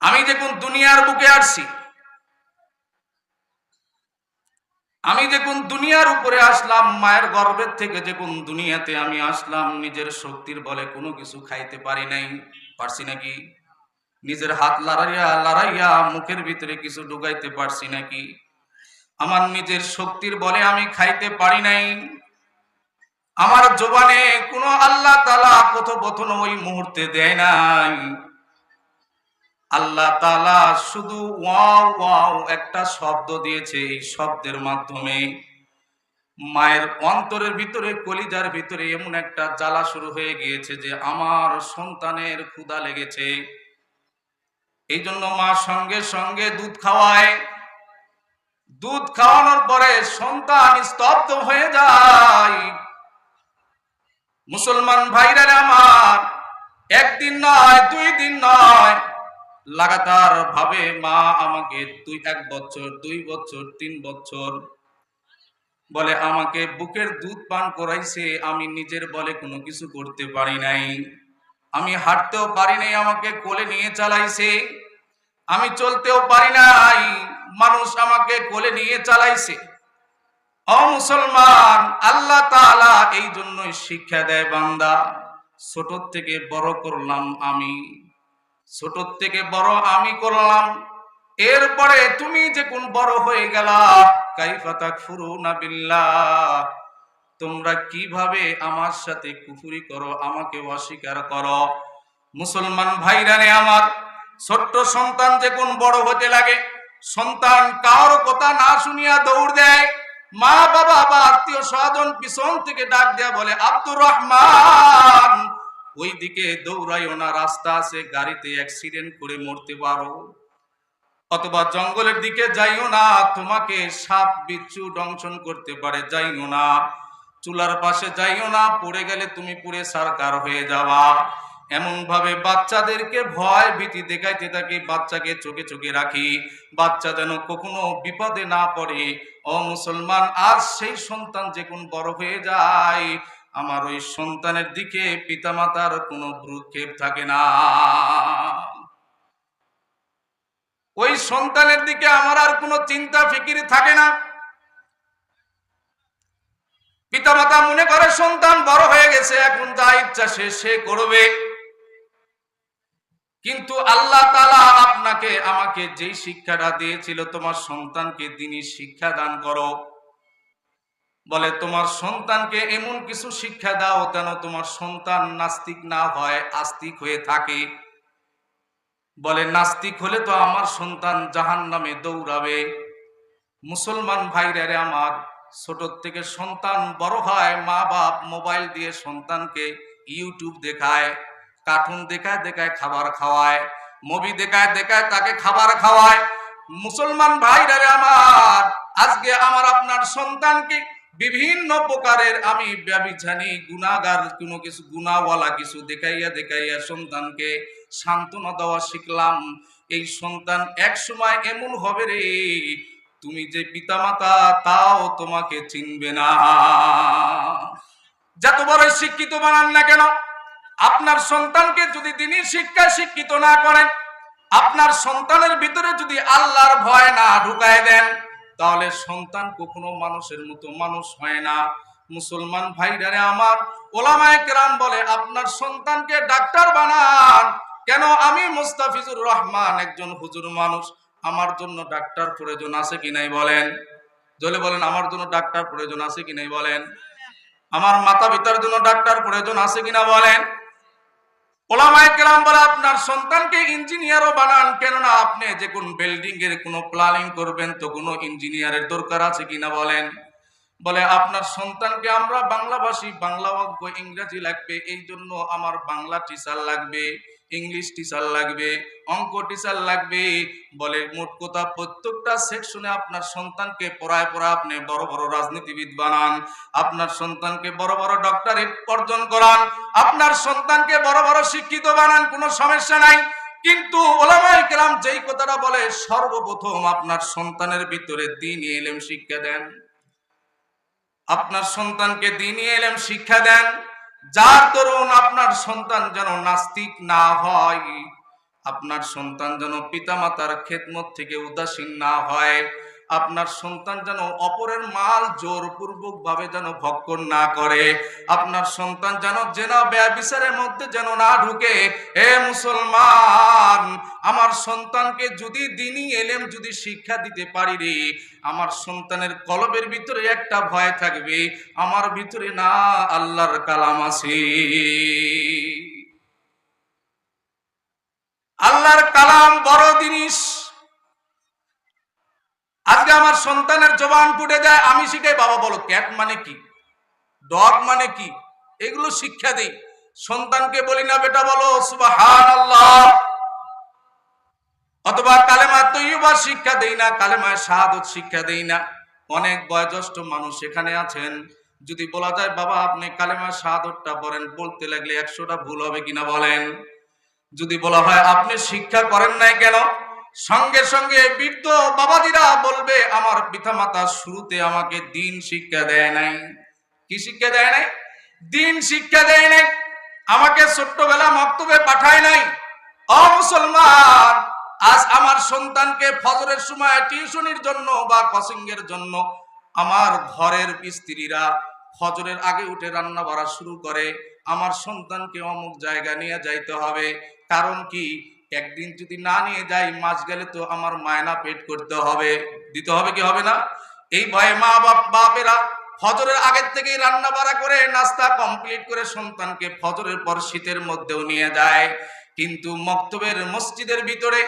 আমি যখন দুনিয়ার বুকে আসছি, আমি যখন দুনিয়ার উপরে আসলাম, মায়ের গর্ভের থেকে যখন দুনিয়াতে আমি আসলাম, নিজের শক্তির বলে কোনো কিছু খাইতে পারি নাই। পারছি নাকি? নিজের হাত লড়াইয়া লড়াইয়া মুখের ভিতরে কিছু ঢুকাইতে পারছি নাকি? আমার নিজের শক্তির বলে আমি খাইতে পারি নাই। আমার জবানে কোনো আল্লাহ তাআলা কথোপকথন ওই মুহূর্তে দেয় নাই। আল্লাহ তাআলা শুধু ওয়াও ওয়াও একটা শব্দ দিয়েছে। এই শব্দের মাধ্যমে মায়ের অন্তরের ভিতরে, কলিজার ভিতরে এমন একটা জ্বালা শুরু হয়ে গিয়েছে যে আমার সন্তানের ক্ষুধা লেগেছে। এই জন্য মা সঙ্গে সঙ্গে দুধ খাওয়ায়। দুধ খাওয়ানোর পরে সন্তান স্তব্ধ হয়ে যায়। মুসলমান ভাইরা আমার, একদিন নয়, 2 দিন নয়, লাগাতার ভাবে মা আমাকে 1 বছর, 2 বছর, 3 বছর বলে আমাকে বুকের দুধ পান করাইছে। আমি নিজের বলে কোনো কিছু করতে পারি নাই। আমি হাঁটতেও পারি নাই, আমাকে কোলে নিয়ে চালাইছে। আমি চলতেও পারি নাই, মানুষ আমাকে কোলে নিয়ে চালাইছে। ও মুসলমান, আল্লাহ তাআলা এই জন্যই শিক্ষা দেয়, বান্দা ছোট থেকে বড় করলাম আমি, ছোট থেকে বড় আমি করলাম। এরপরে তুমি যখন বড় হয়ে গেলা, কাইফা তাকফুরুনা বিল্লাহ, তোমরা কিভাবে আমার সাথে কুফরি করো, আমাকে অস্বীকার করো। মুসলমান ভাইরানে আমার, ছোট্ট সন্তান যখন বড় হতে লাগে, সন্তান কারো কথা না শুনিয়া দৌড় দেয়। মা বাবা বা আত্মীয় স্বজন পিছন থেকে ডাক দেয়া বলে, আব্দুর রহমান ওইদিকে দৌড়াইও না, রাস্তা আছে, গাড়িতে অ্যাক্সিডেন্ট করে মরতে পারো। অথবা জঙ্গলের দিকে যাইও না, তোমাকে সাপ বিচ্ছু দংশন করতে পারে, যাইও না। চুলার পাশে যাইও না, পড়ে গেলে তুমি পুড়ে ছারখার হয়ে যাবা। এমন ভাবে বাচ্চাদেরকে ভয় ভীতি দেখাইতে থাকি, বাচ্চাকে চোখে চোখে রাখি, বাচ্চা যেন কখনো বিপদে না পড়ে। ও মুসলমান, আজ সেই সন্তান যখন বড় হয়ে যায়, আমার ওই সন্তানের দিকে পিতামাতার কোনো ভ্রুক্ষেপ থাকে না। ওই সন্তানের দিকে আমার আর কোনো চিন্তা ফিকির থাকে না। পিতামাতা মনে করে সন্তান বড় হয়ে গেছে, এখন যা ইচ্ছা সে করবে। কিন্তু আল্লাহ তাআলা আপনাকে আমাকে যেই শিক্ষাটা দিয়েছিল, তোমার সন্তানকে দ্বীনি শিক্ষা দান করো। বলে তোমার সন্তানকে এমন কিছু শিক্ষা দাও যেন তোমার সন্তান নাস্তিক না হয়, আস্তিক হয়ে থাকে। বলে নাস্তিক হলে তো আমার সন্তান জাহান্নামে দৌড়াবে। মুসলমান ভাইরা রে আমার, ছোট থেকে সন্তান বড় হয়, মা বাপ মোবাইল দিয়ে সন্তানকে ইউটিউব দেখায়, কার্টুন দেখায় দেখায় খাবার খাওয়ায়, মুভি দেখায় দেখায় তাকে খাবার খাওয়ায়। মুসলমান ভাইরা রে আমার, আজকে আমার আপনার সন্তানকে বিভিন্ন প্রকারের আমি ব্যভিচারী গুনাহগার কোনো কিছু গুনাহওয়ালা কিছু দেখাইয়া দেখাইয়া সন্তানকে সান্ত্বনা দেওয়া শিখলাম। এই সন্তান এক সময় এমন হবে রে, তুমি যে পিতামাতা তাও তোমাকে চিনবে না। যত বড় শিক্ষিত বানান না কেন, আপনার সন্তানকে যদি দ্বীনি শিক্ষায় শিক্ষিত না করেন, আপনার সন্তানের ভিতরে যদি আল্লাহর ভয় না ঢুকায় দেন, তাহলে সন্তান কখনো মানুষের মতো মানুষ হয় না। মুসলমান ভাইরারে আমার, ওলামায়ে কেরাম বলে আপনার সন্তানকে ডাক্তার বানান। কেন? আমি মুস্তাফিজুর রহমান একজন হুজুর মানুষ, আমার জন্য ডাক্তার প্রয়োজন আছে কি নাই বলেন? জলে বলেন, আমার জন্য ডাক্তার প্রয়োজন আছে কি নাই বলেন? আমার মাতা পিতার জন্য ডাক্তার প্রয়োজন আছে কিনা বলেন? ওলামায়ে কেরাম বলে আপনার সন্তানকে ইঞ্জিনিয়ারও বানান। কেননা আপনি যে কোন বিল্ডিং এর কোনো প্ল্যানিং করবেন তো কোনো ইঞ্জিনিয়ারের দরকার আছে কিনা বলেন? বলে আপনার সন্তানকে আমরা বাংলাভাষী, বাংলা অঙ্ক ইংরেজি লাগবে, এই জন্য আমার বাংলা টিচার লাগবে, ইংলিশ টিচার লাগবে, অঙ্ক টিচার লাগবে। বলে মোট কথা প্রত্যেকটা সেকশনে আপনার সন্তানকে পড়ায় আপনি বড় বড় রাজনীতিবিদ বানান, আপনার সন্তানকে বড় বড় ডক্টরেট অর্জন করান, আপনার সন্তানকে বড় বড় শিক্ষিত বানান, কোনো সমস্যা নাই। কিন্তু ওলামায়ে কেরাম যেই কথাটা বলে, সর্বপ্রথম আপনার সন্তানের ভিতরে দ্বীনি ইলম শিক্ষা দেন। আপনার সন্তানকে দ্বীনি ইলম শিক্ষা দেন, যার দরুন আপনার সন্তান যেন নাস্তিক না হয়, আপনার সন্তান যেন পিতামাতার খেদমত থেকে উদাসীন না হয়, আপনার সন্তান যেন অপরের মাল জোরপূর্বক ভাবে যেন ভক্ষণ না করে, আপনার সন্তান যেন জেনা ব্যভিচারের মধ্যে যেন না ঢুকে। হে মুসলমান, আমার সন্তানকে যদি দ্বীনি ইলম যদি শিক্ষা দিতে পারি রে, আমার সন্তানের কলবের ভিতরে একটা ভয় থাকবে, আমার ভিতরে না আল্লাহর কালাম আছে। আল্লাহর কালাম বড় জিনিস। আজকে আমার সন্তানের জবান ফুটে যায়, আমি শিখাই, বাবা বলো ক্যাট মানে কি, ডগ মানে কি, এগুলো শিক্ষা দেই। সন্তানকে বলি না বেটা বলো সুবহানাল্লাহ, অথবা কালেমা তৈয়বা শিক্ষা দেই না, কালেমা শাহাদাত শিক্ষা দেই না। অনেক বয়োজ্যেষ্ঠ মানুষ এখানে আছেন, যদি বলা যায় বাবা আপনি কালেমা শাহাদাতটা পড়েন, বলতে লাগলে 100টা ভুল হবে কিনা বলেন। যদি বলা হয় আপনি শিক্ষা করেন নাই কেন, সঙ্গে সঙ্গে বৃদ্ধ বাবাজিরা বলবে আমার পিতামাতা শুরুতে আমাকে দ্বীন শিক্ষা দেয় নাই। কি শিক্ষা দেয় নাই? দ্বীন শিক্ষা দেয় নাই, আমাকে ছোট্টবেলা মক্তবে পাঠায় নাই। ও মুসলমান, আজ আমার সন্তানকে ফজরের সময় টিউশনির জন্য বা কোচিংয়ের জন্য আমার ঘরের স্ত্রীরা ফজরের আগে উঠে রান্না বাড়া শুরু করে, আমার সন্তানকে অমুক জায়গা নিয়ে যাইতে হবে। কারণ কি, একদিন যদি না নিয়ে যাই মাস গেলে তো আমার মায়না পেট করতে হবে, দিতে হবে কি হবে না? এই ভয়ে মা বাপেরা ফজরের আগের থেকেই রান্না বাড়া করে নাস্তা কমপ্লিট করে সন্তানকে ফজরের পর শীতের মধ্যেও নিয়ে যায়। কিন্তু মক্তবের মসজিদের ভিতরে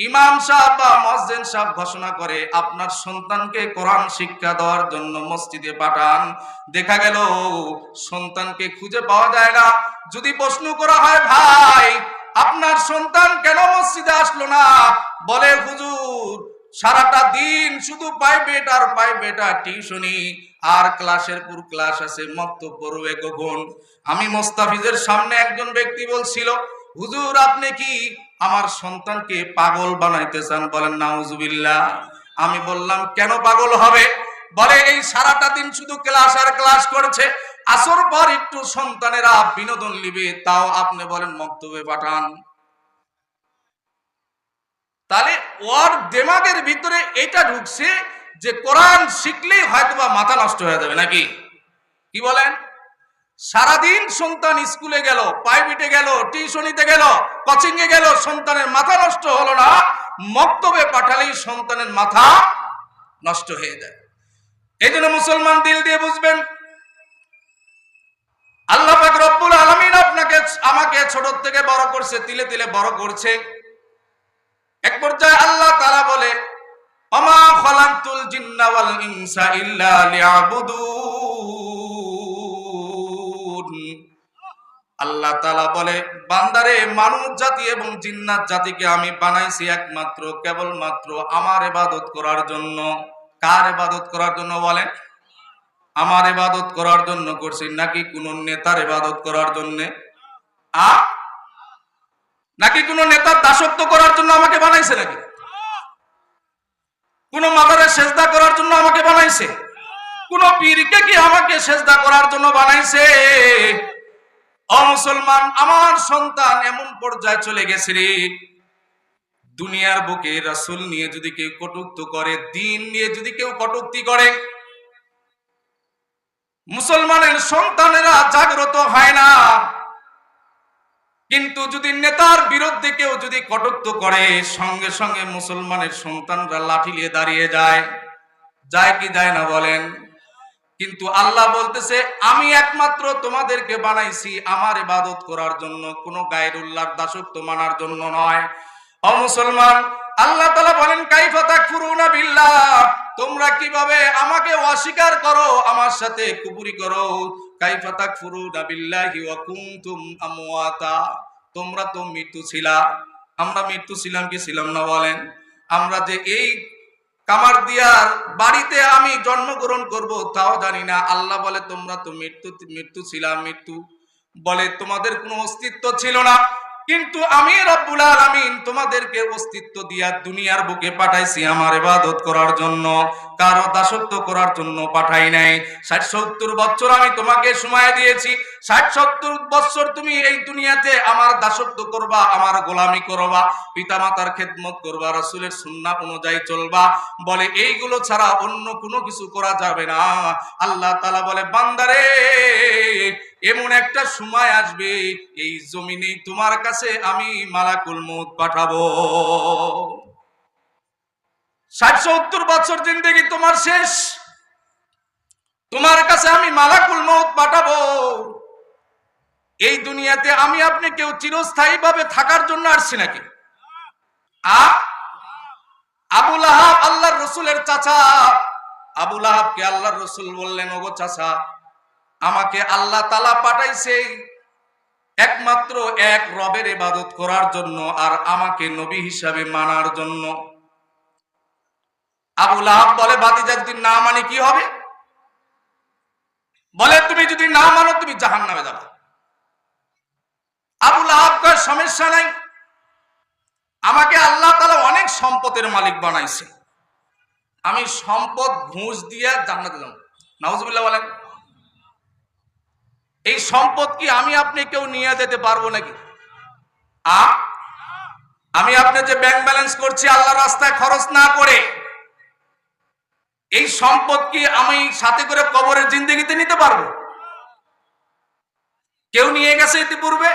ইমাম সাহেব বা মুয়াজ্জিন সাহেব ঘোষণা করে আপনার সন্তানকে কোরআন শিক্ষা দেওয়ার জন্য মসজিদে পাঠান। দেখা গেল সন্তানকে খুঁজে পাওয়া যায় না। যদি প্রশ্ন করা হয় ভাই আপনার সন্তান কেন মসজিদে আসলো না, বলে হুজুর সারাটা দিন শুধু প্রাইভেট আর প্রাইভেট আর টিউশনি আর ক্লাসের পর ক্লাস আছে, মক্তব পড়বে কখন। আমি মোস্তাফিজের সামনে একজন ব্যক্তি বলছিল হুজুর আপনি কি আমার সন্তানকে পাগল বানাইতে চান? বলেন নাউজুবিল্লাহ। আমি বললাম কেন পাগল হবে? বলে এই সারাটা দিন শুধু ক্লাস আর ক্লাস করেছে, আসর পর একটু সন্তানেরা বিনোদন নিবে, তাও আপনি বলেন মক্তবে পাঠান। তাহলে ওর দিমাগের ভিতরে এটা ঢুকছে যে কোরআন শিখলেই হয়তোবা মাথা নষ্ট হয়ে যাবে, নাকি কি বলেন? সারাদিন সন্তান স্কুলে গেল, প্রাইভেটে গেল, টিউশনিতে গেল, কোচিং এ গেল, সন্তানের মাথা নষ্ট হলো না, মক্তবে পাঠালেই সন্তানের মাথা নষ্ট হয়ে যায়। এই জন্য মুসলমান দিল দিয়ে বুঝবেন, আল্লাহ পাক রব্বুল আলামিন আপনাকে আমাকে ছোট থেকে বড় করছে, তিলে তিলে বড় করছে। এক পর্যায়ে আল্লাহ তাআলা বলে ওমা খালাকতুল জিন্না ওয়াল ইনসা ইল্লা লিয়াবুদুন। আল্লাহ তাআলা বলে বান্দারে মানুষ জাতি এবং জিন্নাত জাতিকে আমি বানাইছি একমাত্র কেবলমাত্র আমার ইবাদত করার জন্য। কার ইবাদত করার জন্য বলেন? আমার ইবাদত করার জন্য করছি, নাকি কোন নেতার ইবাদত করার জন্য? নাকি কোন নেতার দাসত্ব করার জন্য আমাকে বানাইছে? নাকি কোন মাজারে সেজদা করার জন্য আমাকে বানাইছে? কোন পীরকে কি আমাকে সেজদা করার জন্য বানাইছে? ও মুসলমান, আমার সন্তান এমন পর্যায়ে চলে গেছে রে, দুনিয়ার বুকে রাসূল নিয়ে যদি কেউ কটূক্তি করে, দ্বীন নিয়ে যদি কেউ কটূক্তি করে, মুসলমানের সন্তানেরা জাগ্রত হয় না। কিন্তু যদি নেতার বিরুদ্ধে কেউ যদি কটূক্তি করে, সঙ্গে সঙ্গে মুসলমানের সন্তানরা লাঠি নিয়ে দাঁড়িয়ে যায়। যায় কি যায় না বলেন? কিন্তু আল্লাহ বলতেছে আমি একমাত্র তোমাদেরকে বানাইছি আমার ইবাদত করার জন্য, কোনো গায়রুল্লাহর দাসত্ব মানার জন্য নয়। ও মুসলমান, আল্লাহ তাআলা বলেন কাইফা তাকফুরুনা বিল্লাহ, তোমরা কিভাবে আমাকে অস্বীকার করো, আমার সাথে কুফরি করো। কাইফা তাকফুরুনা বিল্লাহি ওয়া কুনতুম আমওয়াতা, তোমরা তো মৃত্যু ছিলা। আমরা মৃত্যু ছিলাম কি ছিলাম না বলেন? আমরা যে এই কামার দিয়ার বাড়িতে আমি জন্মগ্রহণ করব তাও জানি না। আল্লাহ বলে তোমরা তো মৃত্যু ছিলা, মৃত্যু বলে তোমাদের কোনো অস্তিত্ব ছিল না। কিন্তু আমি রব্বুল আলামিন তোমাদেরকে অস্তিত্ব দিয়া দুনিয়ার বুকে পাঠাইছি আমার ইবাদত করার জন্য, কারো দাসত্ব করার জন্য পাঠাই নাই। ৬০-৭০ বছর আমি তোমাকে সময় দিয়েছি, ৬০-৭০ বছর তুমি এই দুনিয়াতে আমার দাসত্ব করবা, আমার গোলামি করবা, পিতামাতার খেদমত করবা, রাসূলের সুন্নাহ অনুযায়ী চলবা। বলে এইগুলো ছাড়া অন্য কোনো কিছু করা যাবে না। আল্লাহ তাআলা বলে, বান্দারে এমন একটা সময় আসবে এই জমিনে তোমার কাছে আমি মালাকুল মউত পাঠাবো। ৬০-৭০ বছর জিন্দেগি তোমার শেষ, তোমার কাছে আমি মালাকুল মউত পাঠাবো। এই দুনিয়াতে আমি আপনি কেউ চিরস্থায়ী ভাবে থাকার জন্য আসছি নাকি? আবু লাহাব আল্লাহর রাসূলের চাচা, আবু লাহাবকে আল্লাহর রাসূল বললেন, ওগো চাচা, আমাকে আল্লাহ তাআলা পাঠাইছে একমাত্র এক রবের ইবাদত করার জন্য আর আমাকে নবী হিসাবে মানার জন্য। আবু লাহাব বলে, ভাতিজা যদি না মানে কি হবে? বলে, তুমি যদি না মানো তুমি জাহান্নামে যাবে। আবু লাহাব কয়, সমস্যা নাই, আমাকে আল্লাহ তাআলা অনেক সম্পদের মালিক বানাইছে, আমি সম্পদ ঘুষ দিয়ে জান্নাতে যাব। নাউজুবিল্লাহ বলেন। এই সম্পদ কি আমি আপনি কেউ নিয়ে যেতে পারবো নাকি? আমি আপনি যে ব্যাংক ব্যালেন্স করছি আল্লাহর রাস্তায় খরচ না করে, এই সম্পদ কি আমি সাথে করে কবরের জিন্দেগিতে নিতে পারবো? কেউ নিয়ে গেছে ইতিপূর্বে।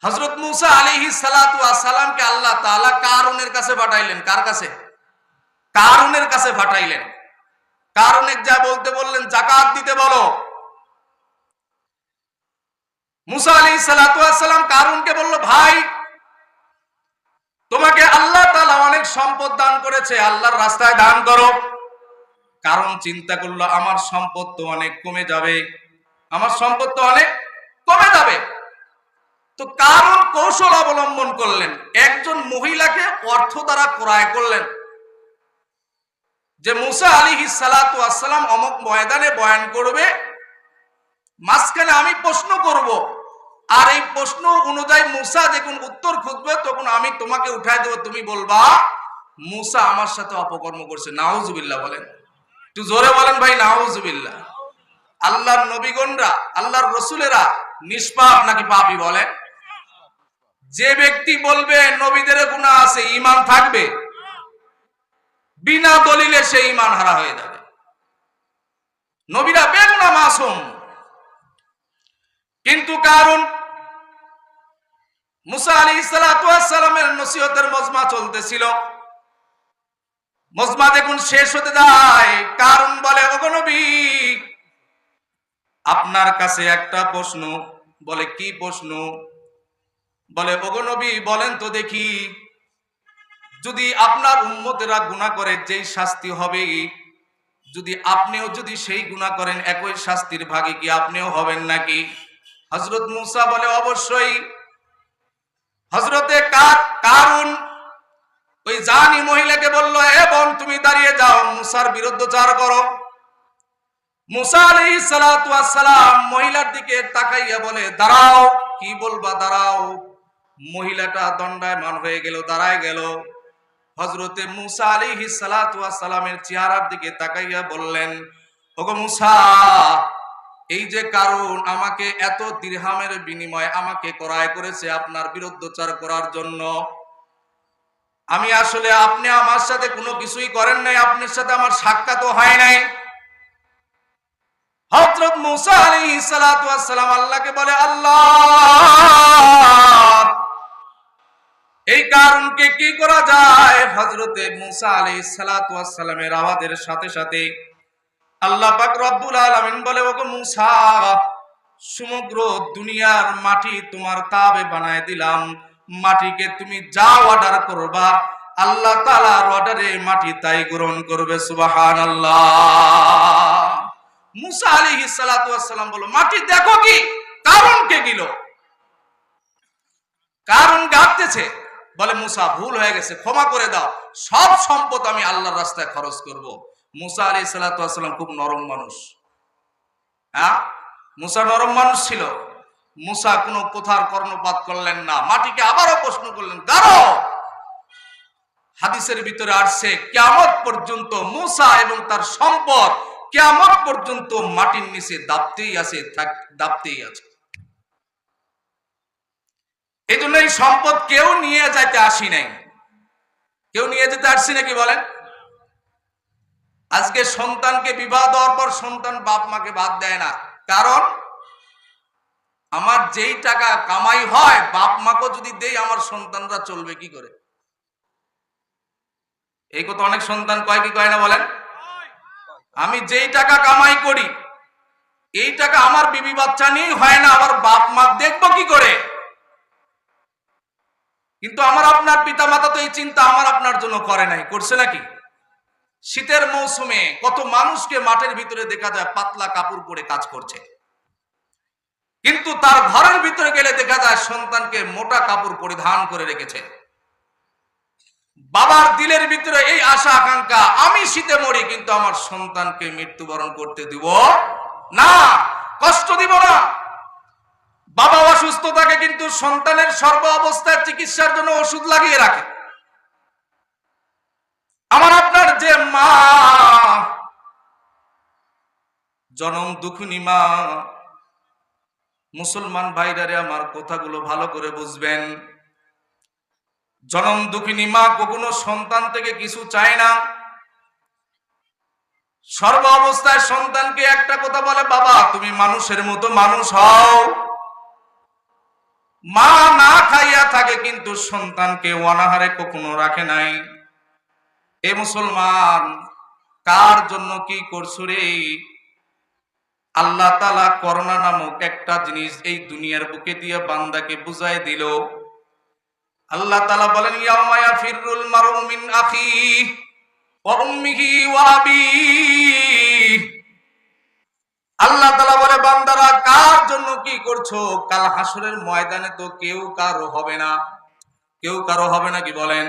হযরত মূসা আলাইহিস সালাতু ওয়াস সালামকে আল্লাহ তাআলা কারুনের কাছে পাঠাইলেন। কার কাছে? কারুনের কাছে পাঠাইলেন। কারুনে যা বলতে বললেন, যাকাত দিতে বলো। মূসা আলাইহিস সালাতু ওয়াস সালাম কারুনকে বলল, ভাই তোমাকে আল্লাহ তাআলা অনেক সম্পদ দান করেছে, আল্লাহর রাস্তায় দান করো। কারণ চিন্তা করলো, আমার সম্পদ তো অনেক কমে যাবে, আমার সম্পদ তো অনেক কমে যাবে। তো কারণ কৌশল অবলম্বন করলেন, একজন মহিলাকে অর্থ দ্বারা ক্রয় করলেন যে মূসা আলাইহিস সালাতু ওয়াস সালাম অমুক ময়দানে বয়ান করবে, মাঝখানে আমি প্রশ্ন করব, আর এই প্রশ্ন অনুযায়ী মূসা যখন উত্তর খুঁজবে তখন আমি তোমাকে উঠায় দেব, তুমি বলবা মূসা আমার সাথে অপকর্ম করছে। নাউজুবিল্লাহ বলেন, একটু জোরে বলেন ভাই, নাউজুবিল্লাহ। আল্লাহর নবীগণরা, আল্লাহর রাসূলেরা নিষ্পাপ নাকি পাপী? বলে, যে ব্যক্তি বলবে নবীদের গুনাহ আছে, ঈমান থাকবে? বিনা দলিলে সে ঈমান হারা হয়ে যাবে। নবীরা বেগুনাহ, মাসুম। কিন্তু কারণ মূসা আলাইহিস সালাতু ওয়াস সালামের নসিহতের মজমা চলতেছিল, মজমা যখন শেষ হতে যায়, কারণ বলে, ওগো নবী, আপনার কাছে একটা প্রশ্ন। বলে, কি প্রশ্ন? বলে, ওগো নবী বলেন তো দেখি, যদি আপনার উম্মতেরা গুনাহ করে যেই শাস্তি হবে, যদি আপনিও যদি সেই গুনাহ করেন একই শাস্তির ভাগী কি আপনিও হবেন নাকি? হযরত মূসা বলে, অবশ্যই। হযরতে কারুন ওই জানি মহিলাকে বলল, এ বোন তুমি দাঁড়িয়ে যাও, মূসার বিরুদ্ধচার করো। মূসা আলাইহিস সালাতু ওয়াস সালাম মহিলার দিকে তাকাইয়া বলে, দাঁড়াও। কি বলবা? দাঁড়াও। মহিলাটা দণ্ডায়মান হয়ে গেল, দাঁড়ায় গেল। হযরতে মূসা আলাইহিস সালাতু ওয়াস সালামের চেহারার দিকে তাকাইয়া বললেন, ওগো মূসা, এই যে কারণ আমাকে এত দিরহামের বিনিময়ে আমাকে ক্রয় করেছে আপনার বিরুদ্ধচার করার জন্য, আমি আসলে, আপনি আমার সাথে কোনো কিছুই করেন নাই, আপনার সাথে আমার সাক্ষাৎও হয় নাই। হযরত মূসা আলাইহিস সালাতু ওয়াস সালাম আল্লাহকে বলে, আল্লাহ, এই কারণকে কি করা যায়? হযরতে মূসা আলাইহিস সালাতু ওয়াস সালামের আওয়াজের সাথে সাথে আল্লাহ পাক রব্বুল আলামিন বলে, ওগো মূসা, সমগ্র দুনিয়ার মাটি তোমার তাবে বানায় দিলাম, মাটিকে তুমি যা অর্ডার করবা আল্লাহ তাআলার অর্ডারে মাটি তাই গ্রহণ করবে। সুবহানাল্লাহ। মূসা আলাইহিস সালাতু ওয়াস সালাম বলল, মাটি দেখো কি কারণকে গিল, কারণ গাঁটতেছে। বলে, মূসা ভুল হয়ে গেছে, ক্ষমা করে দাও, সব সম্পদ আমি আল্লাহর রাস্তায় খরচ করব। মূসা আলাইহিস সালাতু ওয়াস সালাম খুব নরম মানুষ। হ্যাঁ, মূসা নরম মানুষ ছিল। মুসা কোনো কথার কর্ণপাত করলেন না, মাটিকে আবারও প্রশ্ন করলেন, গাড়ো। হাদিসের ভিতরে আসছে কিয়ামত পর্যন্ত মুসা এবং তার সম্পদ কিয়ামত পর্যন্ত মাটির নিচে দাবতেই আছে, দাবতেই আছে। এই জন্য এই সম্পদ কেউ নিয়ে যাইতে আসি নাই। কেউ নিয়ে যেতে আসছি নাকি বলেন? আজকে সন্তানকে বিবাহ দেওয়ার পর সন্তান বাপ মাকে বাদ দেয় না, কারণ আমার যেই টাকা কামাই হয় বাপ মাকে যদি দেই আমার সন্তানরা চলবে কি করে? এই কথা অনেক সন্তান কয় কি কয় না বলেন? আমি যেই টাকা কামাই করি এই টাকা আমার বিবি বাচ্চা নিয়েই হয় না, আবার বাপ মা দেখবো কি করে? কিন্তু আমার আপনার পিতা মাতা তো এই চিন্তা আমার আপনার জন্য করে নাই, করছে নাকি? শীতের মৌসুমে কত মানুষকে মাঠের ভিতরে দেখা যায় পাতলা কাপড় পরে কাজ করছে, কিন্তু তার ঘরের ভিতরে গেলে দেখা যায় সন্তানকে মোটা কাপড় পরিধান করে রেখেছে। বাবার দিলের ভিতরে এই আশা আকাঙ্ক্ষা, আমি শীতে মরি কিন্তু আমার সন্তানকে মৃত্যুবরণ করতে দিব না, কষ্ট দিব না। বাবা অসুস্থ থাকে কিন্তু সন্তানের সর্ব অবস্থায় চিকিৎসার জন্য ওষুধ লাগিয়ে রাখে। আমার আপনার যে মা, জনম দুঃখিনী মা, মুসলমান ভাইরারে আমার কথাগুলো ভালো করে বুঝবেন। জনম দুঃখিনী মা কখনো সন্তান থেকে কিছু চায় না। সর্ব অবস্থায় সন্তানকে একটা কথা বলে, বাবা তুমি মানুষের মতো মানুষ হও। মা না খাইয়া থাকে কিন্তু সন্তানকে অনাহারে কখনো রাখে নাই। এ মুসলমান, কার জন্য কি করছো রে? আল্লাহ তাআলা করোনা নামক একটা জিনিস এই দুনিয়ার বুকে দিয়ে বান্দাকে বুঝাই দিল। আল্লাহ তাআলা বলেন, ইয়াউমা ইয়াফিরুল মারউ মিন আখিহি ওয়া উম্মিহি ওয়া আবিহি। আল্লাহ তাআলা বলে, বান্দারা কার জন্য কি করছো? কাল হাসরের ময়দানে তো কেউ কারো হবে না। কেউ কারো হবে না কি বলেন?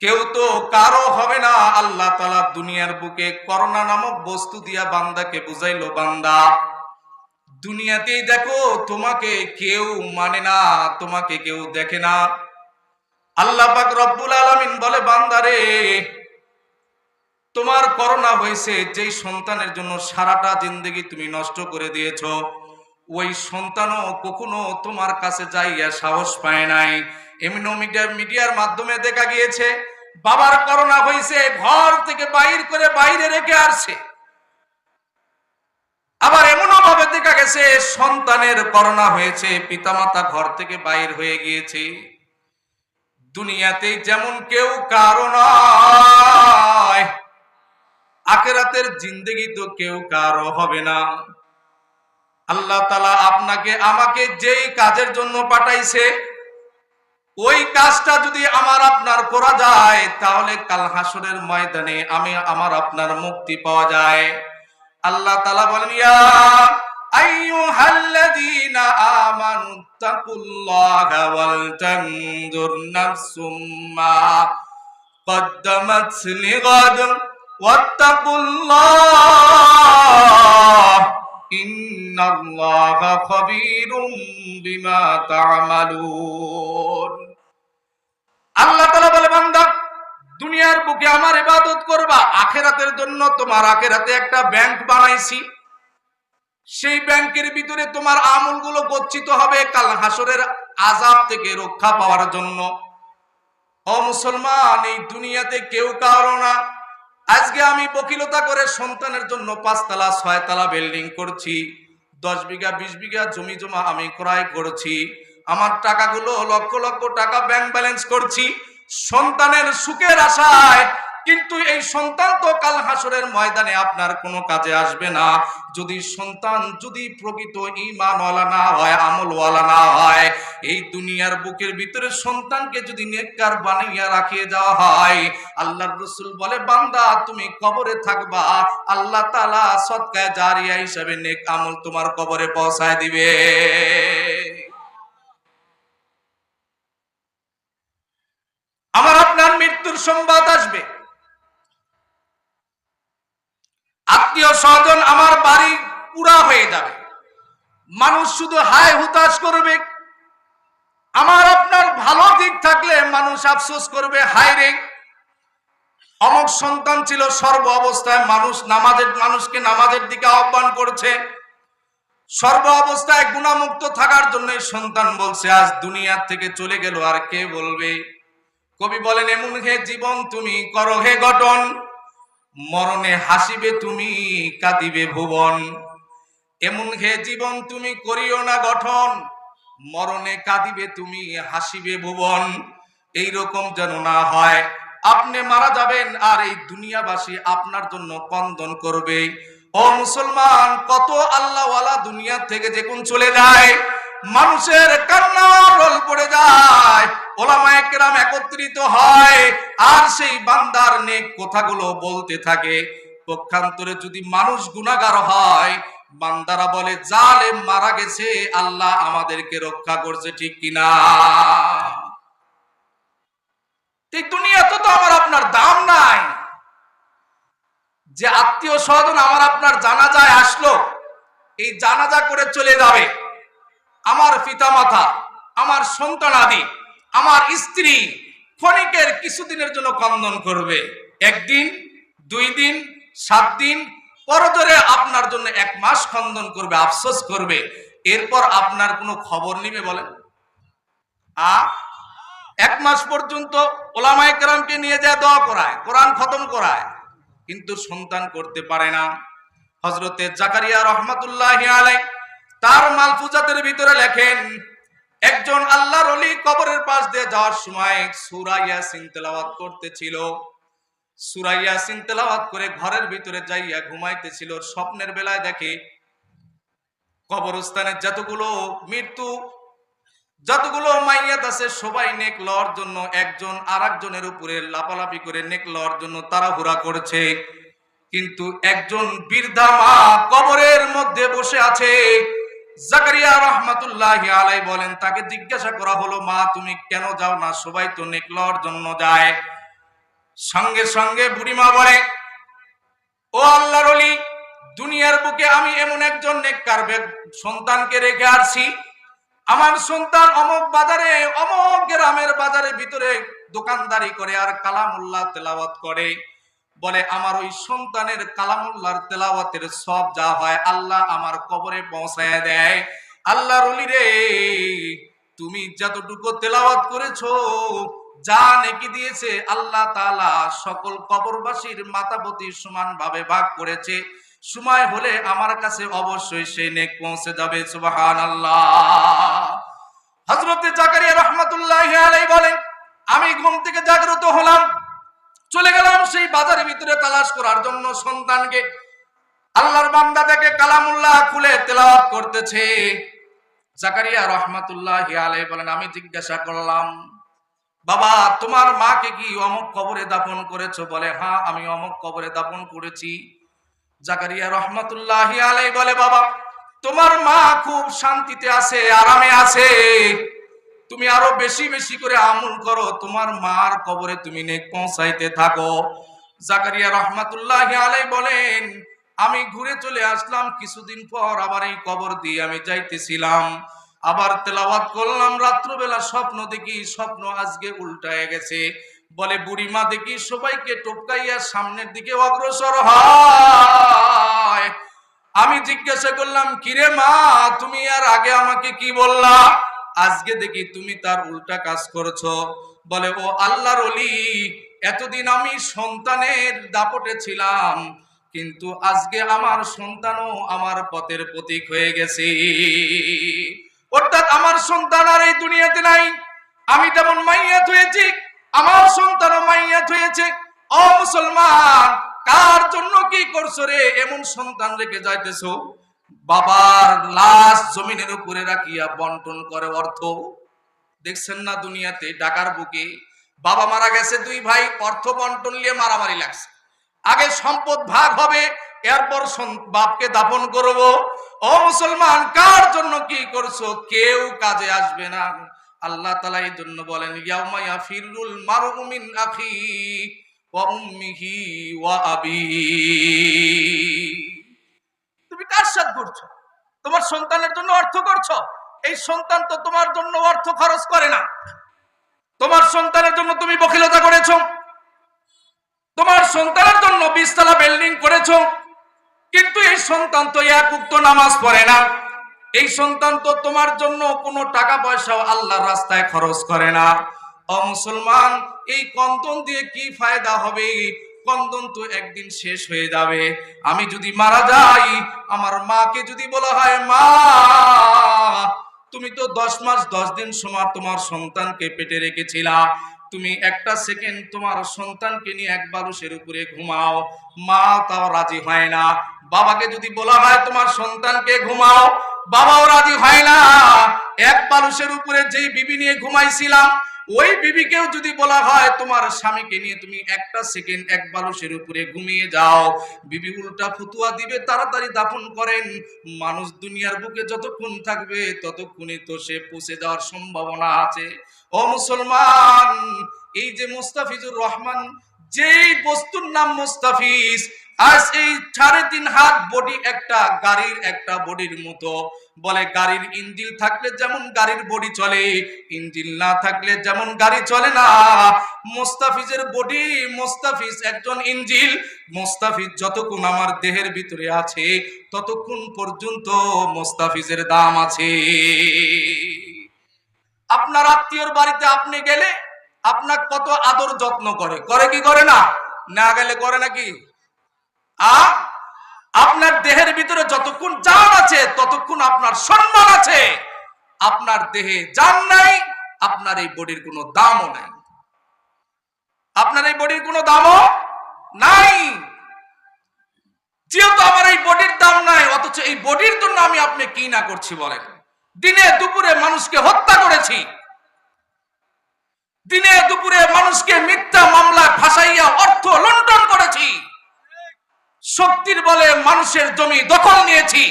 কেউ তো কারো হবে না। আল্লাহ তাআলা দুনিয়ার বুকে করোনা নামক বস্তু দিয়া বান্দাকে বুঝাইলো, বান্দা দুনিয়াতেই দেখো তোমাকে কেউ মানে না, তোমাকে কেউ দেখে না। আল্লাহ পাক রব্বুল আলামিন বলে, বান্দারে তোমার করোনা হয়েছে, যেই সন্তানের জন্য সারাটা জিন্দেগি তুমি নষ্ট করে দিয়েছো, ওই সন্তানও কখনো তোমার কাছে যাইয়া সাহস পায় নাই। এমনি মিডিয়ার মাধ্যমে দেখা গিয়েছে বাবার করোনা হয়েছে, ঘর থেকে বাইর করে বাইরে রেখে আসছে। আবার এমনও ভাবে দেখা গেছে সন্তানের করোনা হয়েছে, পিতামাতা ঘর থেকে বাইর হয়ে গিয়েছে। দুনিয়াতে যেমন কেউ কারো নয়, আখিরাতের জিন্দেগি তো কেউ কারো হবে না। আল্লাহ তাআলা আপনাকে আমাকে যেই কাজের জন্য পাঠাইছে ওই কাজটা যদি আমার আপনার করা যায় তাহলে কাল হাসরের ময়দানে আমার আপনার মুক্তি পাওয়া যায়। আল্লাহ তাআলা বলেন, ইয়া আইয়ুহাল্লাযীনা আমানুত্তাকুল্লাহা ওয়াল তানজুর নাফসুম মা কদ্দামাত লিগাদ ওয়াত্তাকুল্লাহ ইন্নাল্লাহা খাবীরুম বিমা তা'মালুন। আল্লাহ তাআলা বলে, বান্দা দুনিয়ার বুকে আমার ইবাদত করবা, আখিরাতের জন্য তোমার আখিরাতে একটা ব্যাংক বানাইছি। সেই ব্যাংকের ভিতরে তোমার আমলগুলো গচ্ছিত হবে কাল হাসরের আযাব থেকে রক্ষা পাওয়ার জন্য। ও মুসলমান, এই দুনিয়াতে কেউ কারো না। আজকে আমি বকিলতা করে সন্তানের জন্য 5 তলা 6 তলা বিল্ডিং করছি, 10 বিঘা 20 বিঘা জমি জমা আমি ক্রয় করছি, আমার টাকাগুলো লক্ষ লক্ষ টাকা ব্যাংক ব্যালেন্স করছি সন্তানের সুখের আশায়। কিন্তু এই সন্তান তো কাল হাসরের ময়দানে আপনার কোনো কাজে আসবে না। যদি সন্তান যদি প্রকৃত ঈমানওয়ালা না হয়, আমলওয়ালা না হয়, এই দুনিয়ার বুকের ভিতরে সন্তানকে যদি নেককার বানিয়ে রাখিয়ে দেওয়া হয়, আল্লাহর রাসূল বলে, বান্দা তুমি কবরে থাকবা, আল্লাহ তাআলা সদকা জারিয়া হিসেবে নেক আমল তোমার কবরে পৌঁছায় দিবে। আমার আপনার মৃত্যুর সংবাদ আসবে, আত্মীয় স্বজন আমার বাড়ি পুরা হয়ে যাবে, মানুষ শুধু হায় হুতাশ করবে। আমার আপনার ভালো দিক থাকলে মানুষ আফসোস করবে, হায় রে অমুক সন্তান ছিল, সর্ব অবস্থায় মানুষকে নামাজের দিকে আহ্বান করছে, সর্ব অবস্থায় গুনাহমুক্ত থাকার জন্য সন্তান বলছে আজ দুনিয়া থেকে চলে গেল, আর কে বলবে? কবি বলেন, এমন হে জীবন তুমি করো হে গঠন, মরণে হাসিবে তুমি কাঁদিবে ভুবন। এমন হে জীবন তুমি করিও না গঠন, মরণে কাঁদিবে তুমি হাসিবে ভুবন। এইরকম যেন না হয় আপনি মারা যাবেন আর এই দুনিয়াবাসী আপনার জন্য ক্রন্দন করবে। ও মুসলমান, কত আল্লাহওয়ালা দুনিয়া থেকে যখন চলে যায় মানুষের কান্না রোল পড়ে যায়, ওলামায়ে কেরাম একত্রিত হয় আর সেই বান্দার নেক কথাগুলো বলতে থাকে। পক্ষান্তরে যদি মানুষ গুনাহগার হয়, বান্দারা বলে জালেম মারা গেছে, আল্লাহ আমাদেরকে রক্ষা করছে, ঠিক কিনা? এই দুনিয়াতে তো আমার আপনার দাম নাই। যে আত্মীয় স্বজন আমার আপনার জানাজায় আসলো, এই জানাজা করে চলে যাবে, আমার পিতামাতা, আমার সন্তানাদি, আমার স্ত্রী ক্ষণিকের কিছুদিনের জন্য ক্রন্দন করবে, একদিন, 2 দিন, 7 দিন, পরজরে আপনার জন্য 1 মাস ক্রন্দন করবে, আফসোস করবে। এরপর আপনার কোনো খবর নিবে বলেন? 1 মাস পর্যন্ত ওলামায়ে কেরামকে নিয়ে যায় দোয়া করায়, কোরআন খতম করায়, কিন্তু সন্তান করতে পারে না। হযরতে জাকারিয়া রাহমাতুল্লাহি আলাইহি তার মালফুজাতের ভিতরে লেখেন, একজন আল্লাহর ওলি কবরের পাশ দিয়ে যাওয়ার সময় সূরা ইয়াসিন তেলাওয়াত করতেছিল। সূরা ইয়াসিন তেলাওয়াত করে ঘরের ভিতরে যাইয়া ঘুমাইতেছিল। স্বপ্নের বেলায় দেখে কবরস্থানে যতগুলো মাইয়াত আছে সবাই নেক লওয়ার জন্য একজন আরেকজনের উপরে লাপালাপি করে নেক লওয়ার জন্য তাড়াহুড়া করছে, কিন্তু একজন বৃদ্ধা মা কবরের মধ্যে বসে আছে। জাকারিয়া রাহমাতুল্লাহি আলাইহি বলেন, তাকে জিজ্ঞাসা করা হলো, মা তুমি কেন যাও না? সবাই তো নেক লওয়ার জন্য যায়। সঙ্গে সঙ্গে বুড়িমা বলে, ও আল্লাহর ওলি, দুনিয়ার বুকে আমি এমন একজন নেককার সন্তানকে রেখে আসছি। আমার সন্তান অমুক বাজারে, অমুক গ্রামের বাজারে ভিতরে দোকানদারি করে আর কালামুল্লাহ তেলাওয়াত করে। বলে আমার ওই সন্তানের কালামুল্লাহর তেলাওয়াতের সব যা হয় আল্লাহ আমার কবরে পৌঁছায় দেয়। আল্লাহর ওলি রে, তুমি যতটুকু তেলাওয়াত করেছো, যা নেকি দিয়েছে আল্লাহ তাআলা সকল কবরবাসীর মাথাপতি সমান ভাবে ভাগ করেছে। সময় হলে আমার কাছে অবশ্যই সেই নেক পৌঁছে যাবে। সুবহানাল্লাহ। হযরতে জাকারিয়া রাহমাতুল্লাহি আলাইহি বলেন, আমি ঘুম থেকে জাগ্রত হলাম, চলে গেলাম সেই বাজারের ভিতরে তালাশ করার জন্য সন্তানকে। আল্লাহর বান্দা দেখে কালামুল্লাহ খুলে তেলাওয়াত করতেছে। জাকারিয়া রাহমাতুল্লাহি আলাইহি বলেন, আমি জিজ্ঞাসা করলাম, বাবা তোমার মাকে কি অমুক কবরে দাফন করেছো? বলে হ্যাঁ, আমি অমুক কবরে দাফন করেছি। জাকারিয়া রাহমাতুল্লাহি আলাইহি বলে, বাবা তোমার মা খুব শান্তিতে আছে, আরামে আছে, তুমি আরো বেশি বেশি করে আমল করো, তোমার মার কবরে তুমি নেক পৌঁছাইতে থাকো। জাকারিয়া রাহমাতুল্লাহি আলাইহি বলেন, আমি ঘুরে চলে আসলাম, কিছুদিন পর আবার এই কবর দিয়ে আমি যাইতেছিলাম, আবার তেলাওয়াত করলাম, রাত্রবেলা স্বপ্ন দেখি, স্বপ্ন আজকে উল্টায় গেছে। বলে বুড়িমা দেখি সবাইকে টপকাইয়া সামনের দিকে অগ্রসর হয়। আমি জিজ্ঞাসা করলাম, কিরে মা তুমি আর আগে আমাকে কি বললা? আজকে দেখি তুমি তার উল্টা কাজ করছো। বলে ও আল্লাহর ওলি, এতদিন আমি সন্তানের দাপটে ছিলাম, কিন্তু আজকে আমার সন্তানও আমার পথের প্রতীক হয়ে গেছে। অর্থাৎ আমার সন্তান আর এই দুনিয়াতে নাই। আমি যেমন মাইয়াত হয়েছি, আমার সন্তানও মাইয়াত হয়েছে। ও মুসলমান, কার জন্য কি করছো রে? এমন সন্তান রেখে যাইতেছো, বাবার লাশ জমিনের উপরে রাখিয়া বন্টন করে অর্থ। দেখছেন না দুনিয়াতে ঢাকার বুকে বাবা মারা গেছে, 2 ভাই অর্থ বন্টন নিয়ে মারামারি লাগছে। আগে সম্পদ ভাগ হবে, এরপর বাপকে দাফন করব। ও মুসলমান, কার জন্য কি করছো? কেউ কাজে আসবে না। আল্লাহ তাআলা এই জন্য বলেন, ইয়াউমা ইয়াফিরুল মারউ মিন আখি ওয়া উম্মিহি ওয়া আবি। তুমি কার সাথে করছো? তোমার সন্তানের জন্য অর্থ করছো, এই সন্তান তো তোমার জন্য অর্থ খরচ করে না। তোমার সন্তানের জন্য তুমি বখিলতা করেছো, তোমার সন্তানের জন্য 20 তলা বিল্ডিং করেছো, কিন্তু এই সন্তান তো এক ওয়াক্ত নামাজ পড়ে না। এই সন্তান তো তোমার জন্য কোনো টাকা পয়সাও আল্লাহর রাস্তায় খরচ করে না। ও মুসলমান, এই কন্দন দিয়ে কি ফায়দা হবে? কন্দন তো একদিন শেষ হয়ে যাবে। আমি যদি মারা যাই, আমার মাকে যদি বলা হয়, মা তুমি তো 10 মাস 10 দিন সময় তোমার সন্তানকে পেটে রেখেছিলা, তুমি একটা সেকেন্ড তোমার সন্তানকে নিয়ে এক বালুসের উপরে ঘুমাও, মা তাও রাজি হয় না। বাবাকে যদি বলা হয় তোমার সন্তানকে ঘুমাও, বাবাও রাজি হয় না। এক বালুসের উপরে যেই বিবি নিয়ে ঘুমাইছিলাম, ওই বিবিকেও যদি বলা হয় তোমার স্বামীকে নিয়ে তুমি একটা সেকেন্ড এক বালুসের উপরে ঘুমিয়ে যাও, বিবি উল্টা ফতুয়া দিবে, তাড়াতাড়ি দাফন করেন। মানুষ দুনিয়ার বুকে যতক্ষণ থাকবে ততক্ষণই তো সে পচে যাওয়ার সম্ভাবনা আছে। ও মুসলমান, এই যে মুস্তাফিজুর রহমান, যেই বস্তুর নাম মুস্তাফিজ, আজ এই 3.5 হাত বডি একটা গাড়ির একটা বডির মতো। বলে গাড়ির ইঞ্জিন থাকলে যেমন গাড়ির বডি চলে, ইঞ্জিন না থাকলে যেমন গাড়ি চলে না। মুস্তাফিজের বডি, মুস্তাফিজ একজন ইঞ্জিন। মুস্তাফিজ যতক্ষণ আমার দেহের ভিতরে আছে ততক্ষণ পর্যন্ত মুস্তাফিজের দাম আছে। আপনার আত্মীয়র বাড়িতে আপনি গেলে আপনার কত আদর যত্ন করে, করে কি করে না? না গেলে করে নাকি? আপনার দেহের ভিতরে যতক্ষণ জান আছে ততক্ষণ আপনার সম্মান আছে। আপনার দেহে জান নাই, আপনার এই বডির কোনো দামও নাই। আপনার এই বডির কোনো দামও নাই। যেহেতু আমার এই বডির দাম নাই, অথচ এই বডির জন্য আমি আপনি কি না করছি বলেন? দিনে দুপুরে মানুষকে হত্যা করেছি, দিনে দুপুরে মানুষকে মিথ্যা মামলায় ফাঁসাইয়া অর্থ লুণ্ঠন করেছি, শক্তির বলে মানুষের জমি দখল নিয়েছি,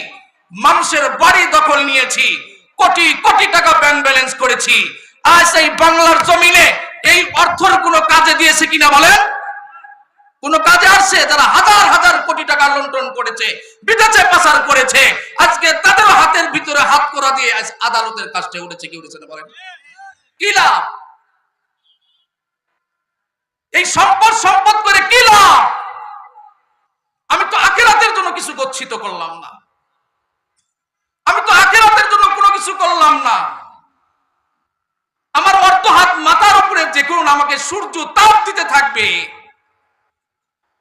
মানুষের বাড়ি দখল নিয়েছি, কোটি কোটি টাকা ব্যাংক ব্যালেন্স করেছি। আজ এই বাংলার জমিনে এই অর্থের কোনো কাজে দিয়েছে কিনা বলেন? কোন কাজে আসছে? যারা হাজার হাজার কোটি টাকা লুণ্ঠন করেছে, বিদেশে পাচার করেছে, আজকে তাদের হাতের ভিতরে হাত করা দিয়ে আদালতের কাছে উঠেছে। কি উঠেছে বলেন? কি লাভ? এই সম্পদ সম্পদ করে কি লাভ? আমি তো আখিরাতের জন্য কিছু গচ্ছিত করলাম না, আমি তো আখিরাতের জন্য কোনো কিছু করলাম না। আমার অর্ধ হাত মাথার উপরে যে কোন আমাকে সূর্য তাপ দিতে থাকবে,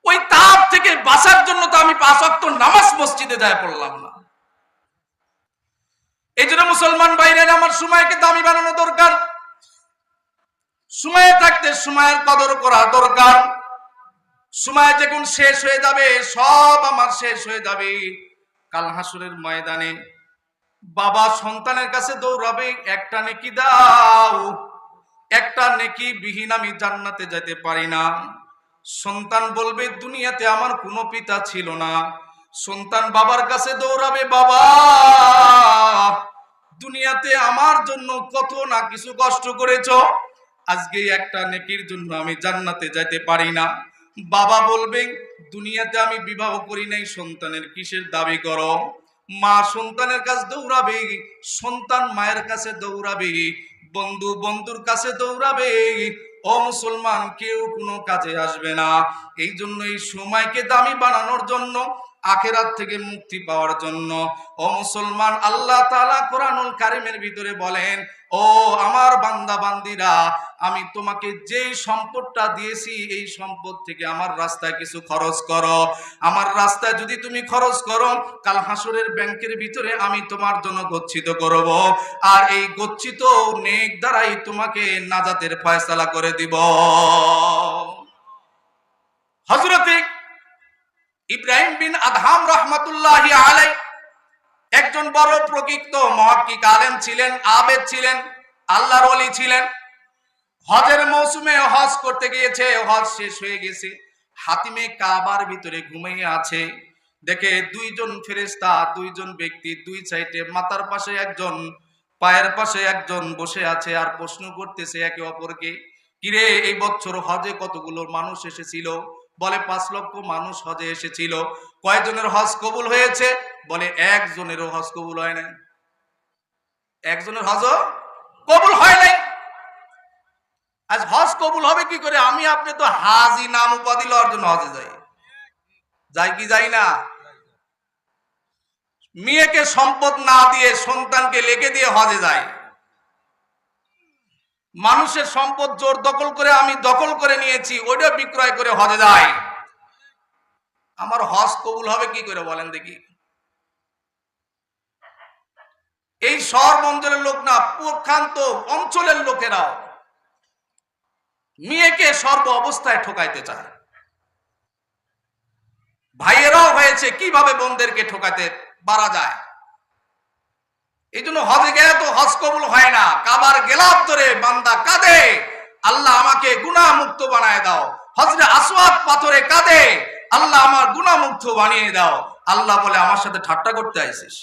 ওই তাপ থেকে বাঁচার জন্য তো আমি 5 ওয়াক্ত নামাজ মসজিদে যায় পড়লাম না। এই জন্য মুসলমান ভাইরা, আমার সময়কে দামি বানানো দরকার। সময় থাকতে সময়ের কদর করা দরকার। সময় যখন শেষ হয়ে যাবে, সব আমার শেষ হয়ে যাবে, কাল হাসরের ময়দানে বাবা সন্তানের কাছে দৌড়াবে, একটা নেকি দাও, একটা নেকি বিহীন আমি জান্নাতে যেতে পারি না। সন্তান বলবে দুনিয়াতে আমার কোনো পিতা ছিল না। সন্তান বাবার কাছে দৌড়াবে, বাবা দুনিয়াতে আমার জন্য কত না কিছু কষ্ট করেছো, আজকে একটা নেকির জন্য আমি জান্নাতে যেতে পারি না। বাবা বলবে দুনিয়াতে আমি বিবাহ করি নাই, সন্তানের কিসের দাবি করো? মা সন্তানের কাছে দৌড়াবে, সন্তান মায়ের কাছে দৌড়াবে, বন্ধু বন্ধুর কাছে দৌড়াবে। ও মুসলমান, কেউ কোনো কাজে আসবে না। এই জন্য এই সময়কে দামি বানানোর জন্য, আখিরাত থেকে মুক্তি পাওয়ার জন্য, ও মুসলমান, আল্লাহ তাআলা কোরআনুল কারীমের ভিতরে বলেন, ও আমার বান্দা বান্দিরা, আমি তোমাকে যে সম্পদটা দিয়েছি এই সম্পদ থেকে আমার রাস্তায় কিছু খরচ করো। আমার রাস্তায় যদি তুমি খরচ করো, কাল হাসরের ব্যাংকের ভিতরে আমি তোমার জন্য গচ্ছিত করব, আর এই গচ্ছিত নেক দ্বারাই তোমাকে নাজাতের ফয়সালা করে দিব। হযরতে ইব্রাহিম বিন আদহাম রাহমাতুল্লাহি আলাইহি একজন বড় প্রকৃত মুহাক্কিক আলেম ছিলেন, আবেদ ছিলেন, আল্লাহর ওলি ছিলেন। হজের মৌসুমে হজ করতে গিয়েছে, হজ শেষ হয়ে গেছে, হাতিমে কাবার ভিতরে ঘুমিয়ে আছে। দেখে 2 জন ফেরেশতা, 2 জন ব্যক্তি, 2 সাইডে, মাথার পাশে একজন, পায়ের পাশে একজন বসে আছে, আর প্রশ্ন করতেছে একে অপরকে, কিরে এই বছর হজে কতগুলো মানুষ এসেছিল? বলে 5 লক্ষ মানুষ হজে এসেছিল, কয়জনের হজ কবুল হয়েছে? বলে একজনেরও হজ কবুল হয় নাই। একজনের হজও কবুল হয় নাই। আজ হজ কবুল হবে কি করে? আমি আপনি তো হাজি নাম উপাধি লওয়ার জন্য হজে যাই কি যাই না? মেয়েকে সম্পদ না দিয়ে সন্তানকে লেগে দিয়ে হজে যায়। মানুষের সম্পদ জোর দখল করে আমি দখল করে নিয়েছি, ওইটা বিক্রয় করে হজে যায়। আমার হজ কবুল হবে কি করে বলেন দেখি? এই শহর অঞ্চলের লোক না, প্রত্যন্ত অঞ্চলের লোকেরাও মেয়েকে সর্ব অবস্থায় ঠকাইতে চায়। ভাইয়েরাও হয়েছে কিভাবে বোনদেরকে ঠকাতে পারা যায়। এই জন্য হজে গেলে তো হজ কবুল হয় না। কাবার গেলাপ ধরে বান্দা কাঁদে, আল্লাহ আমাকে গুনাহ মুক্ত বানায় দাও। হজরে আসওয়াদ পাথরে কাঁদে, আল্লাহ আমার গুনাহ মুক্ত বানিয়ে দাও। আল্লাহ বলে আমার সাথে ঠাট্টা করতে আইছিস?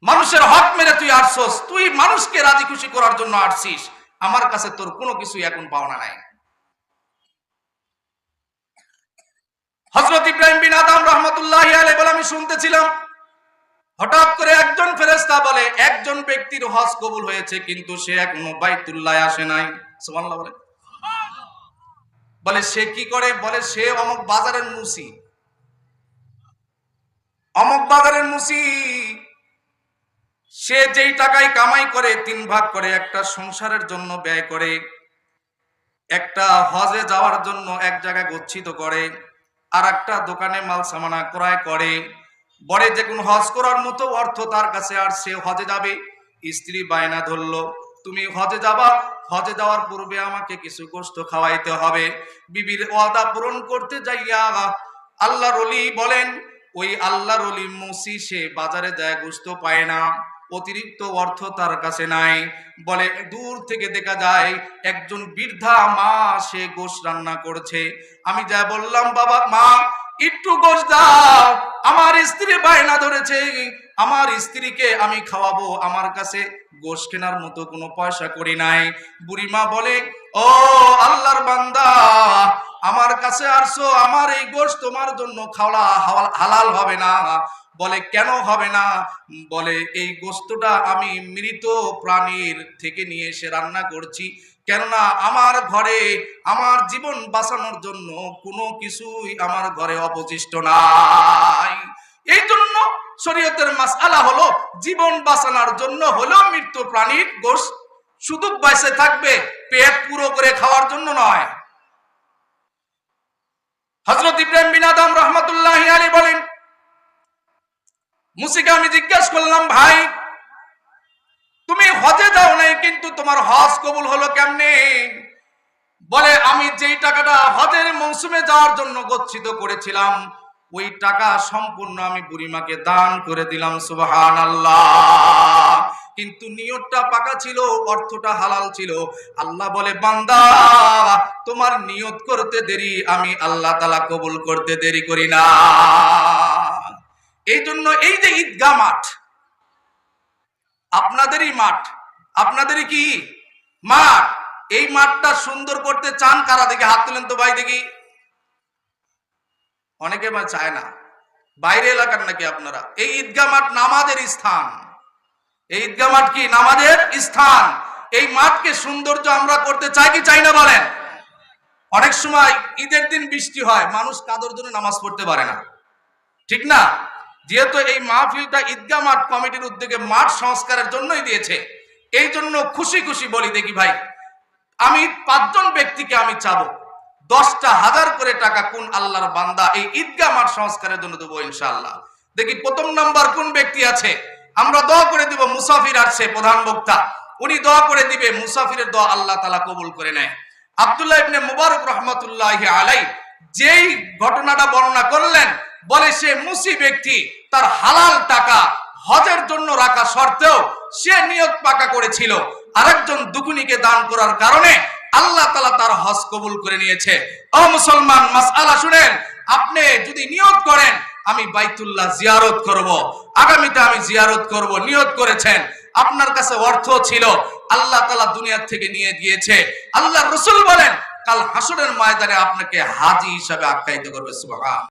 মানুষের হক মেরে তুই আসছস, তুই মানুষকে রাজি খুশি করার জন্য আসছিস, আমার কাছে তোর কোনো কিছু এখন পাওনা নাই। হযরত ইব্রাহিম বিন আদম রাহমাতুল্লাহি আলাইহি বলে, আমি শুনতেছিলাম হঠাৎ করে একজন ফেরেশতা বলে একজন ব্যক্তির হজ কবুল হয়েছে কিন্তু সে এখনো বাইতুল্লাহ আসে নাই। সুবহানাল্লাহ বলে। বলে সে কি করে? বলে সে অমুক বাজারের মুসি, অমুক বাজারের মুসি। সে যেই টাকায় কামাই করে 3 ভাগ করে, একটা সংসারের জন্য ব্যয় করে, একটা হজে যাওয়ার জন্য এক জায়গায় গচ্ছিত করে, আর একটা দোকানে মাল সামানা ক্রয় করে। বলে যে কোন হজ করার মতো অর্থ তার কাছে, আর সে হজে যাবে। স্ত্রী বায়না ধরলো, তুমি হজে যাবা, হজে যাওয়ার পূর্বে আমাকে কিছু গোশত খাওয়াইতে হবে। বিবির ওয়াদা পূরণ করতে যাইয়া আল্লাহর ওলি বলেন, ওই আল্লাহর ওলি মুসি সে বাজারে যায় গোশত পায় না, অতিরিক্ত অর্থ তার কাছে নাই। বলে দূর থেকে দেখা যায় একজন বৃদ্ধা মা সে গোশত রান্না করছে। আমি যা বললাম, বাবা মা একটু গোশত দাও, আমার স্ত্রী বায়না ধরেছে, আমার স্ত্রীকে আমি খাওয়াবো, আমার কাছে গোশত কেনার মতো কোনো পয়সা করি নাই। বুড়িমা বলে, ও আল্লাহর বান্দা, আমার কাছে আসছো, আমার এই গোশত তোমার জন্য খাওয়া হালাল হবে না। বলে কেন হবে না? বলে এই গোশতটা আমি মৃত প্রাণীর থেকে নিয়ে এসে রান্না করছি, কেননা আমার ঘরে আমার জীবন বাঁচানোর জন্য কোনো কিছুই আমার ঘরে অবশিষ্ট নাই। এই জন্য শরীয়তের মাসআলা হলো জীবন বাঁচানোর জন্য হলো মৃত প্রাণীর গোশত শুধু বেঁচে থাকবে, পেট পুরো করে খাওয়ার জন্য নয়। হযরত ইব্রাহিম বিন আদম রাহমাতুল্লাহি আলাইহি বলেন, মুসিকে আমি জিজ্ঞাসা করলাম, ভাই তুমি হজে যাও নাই কিন্তু তোমার হজ কবুল হলো কেমনে? বলে আমি যেই টাকাটা হজের মৌসুমে যাওয়ার জন্য গচ্ছিত করেছিলাম, ওই টাকা সম্পূর্ণ আমি বুড়িমাকে দান করে দিলাম। সুবহানাল্লাহ। কিন্তু নিয়তটা পাকা ছিল, অর্থটা হালাল ছিল। আল্লাহ বলে, বান্দা তোমার নিয়ত করতে দেরি, আমি আল্লাহ তাআলা কবুল করতে দেরি করি না। এই জন্য এই যে ঈদগাহ মাঠ, আপনাদেরই মাঠ, আপনাদেরই কি মাঠ, এই মাঠটা সুন্দর করতে চান কারা? দেখি হাত তুলেন তো ভাই দেখি। অনেকে চায় না, বাইরে এলাকার নাকি আপনারা? এই ঈদগাহ মাঠ নামাজের স্থান। এই ঈদগাহ মাঠ কি নামাজের স্থান। এই মাঠকে সৌন্দর্য আমরা করতে চাই কি চাই না বলেন? অনেক সময় ঈদের দিন বৃষ্টি হয়, মানুষ কাদর জন্য নামাজ পড়তে পারে না, ঠিক না? যেহেতু এই মাহফিলটা ঈদগাহ মাঠ কমিটির উদ্যোগে মাঠ সংস্কারের জন্যই দিয়েছে, এই জন্য খুশি খুশি বলি, দেখি ভাই আমি 5 জন ব্যক্তিকে আমি চাবো 10টা 1000 করে টাকা কোন আল্লাহর বান্দা এই ঈদগাহ মাঠ সংস্কারের জন্য দেবো ইনশাআল্লাহ। দেখি প্রথম নাম্বার কোন ব্যক্তি আছে? আমরা দোয়া করে দিব। মুসাফির আসছে প্রধান বক্তা, উনি দোয়া করে দিবে, মুসাফিরের দোয়া আল্লাহ তাআলা কবুল করে নেয়। আব্দুল্লাহ ইবনে মুবারক রাহমাতুল্লাহি আলাইহি যেই ঘটনাটা বর্ণনা করলেন, বলে সে মুসি ব্যক্তি, তার হালাল টাকা হজের জন্য রাখা সত্ত্বেও সে নিয়ত পাকা করেছিল, আরেকজন দুগুনিকে দান করার কারণে আল্লাহ তাআলা তার হজ কবুল করে নিয়েছে। ও মুসলমান, মাসআলা শুনেন, আপনি যদি নিয়ত করেন আমি বাইতুল্লাহ জিয়ারত করব, আগামীতে আমি জিয়ারত করব, নিয়ত করেছেন, আপনার কাছে অর্থ ছিল, আল্লাহ তাআলা দুনিয়া থেকে নিয়ে গিয়েছে। আল্লাহর রাসূল বলেন, কাল হাসরের ময়দানে আপনাকে হাজী হিসাবে আখ্যায়িত করবে। সুবহান।